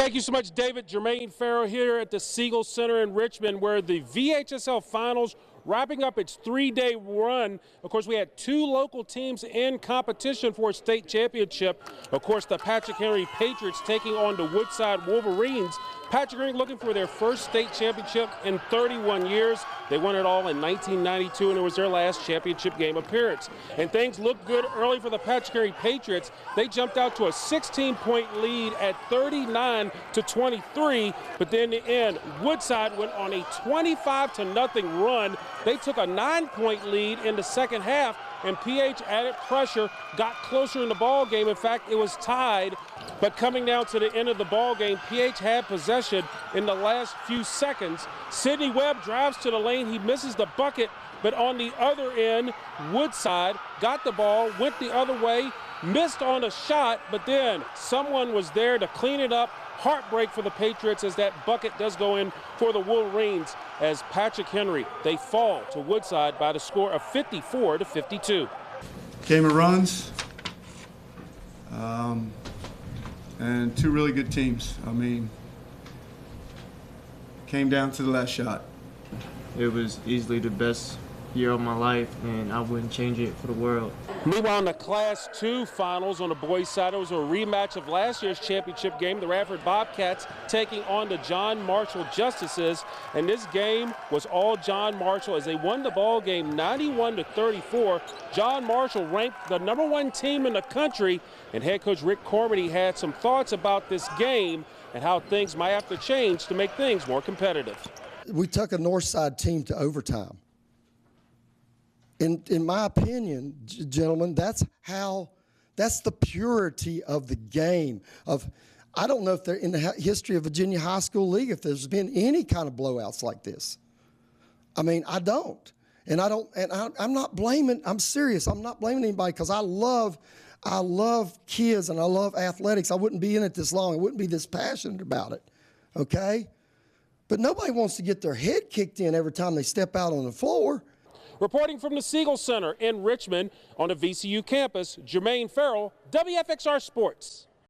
Thank you so much, David. Jermaine Farrell here at the Siegel Center in Richmond, where the VHSL Finals wrapping up its three-day run. Of course, we had two local teams in competition for a state championship. Of course, the Patrick Henry Patriots taking on the Woodside Wolverines. Patrick Henry looking for their first state championship in 31 years. They won it all in 1992, and it was their last championship game appearance. And things looked good early for the Patrick Henry Patriots. They jumped out to a 16-point lead at 39-23, but then in the end, Woodside went on a 25-0 run. They took a 9-point lead in the second half, and PH added pressure, got closer in the ball game. In fact, it was tied, but coming down to the end of the ball game, PH had possession in the last few seconds. Sidney Webb drives to the lane. He misses the bucket, but on the other end, Woodside got the ball, went the other way, missed on a shot, but then someone was there to clean it up. Heartbreak for the Patriots as that bucket does go in for the Wolverines, as Patrick Henry, they fall to Woodside by the score of 54-52. Game of runs, and two really good teams. I mean, came down to the last shot. It was easily the best year of my life, and I wouldn't change it for the world. Meanwhile, in the Class 2 finals on the boys' side, it was a rematch of last year's championship game. The Radford Bobcats taking on the John Marshall Justices, and this game was all John Marshall as they won the ball game 91-34. John Marshall ranked the #1 team in the country, and head coach Rick Cormany had some thoughts about this game and how things might have to change to make things more competitive. We took a Northside team to overtime. In my opinion, gentlemen, that's the purity of the game. I don't know if they're in the history of Virginia High School League, if there's been any kind of blowouts like this. I mean, I don't. And I'm not blaming, I'm serious, I'm not blaming anybody, because I love kids and I love athletics. I wouldn't be in it this long. I wouldn't be this passionate about it, okay? But nobody wants to get their head kicked in every time they step out on the floor. Reporting from the Siegel Center in Richmond on the VCU campus, Jermaine Farrell, WFXR Sports.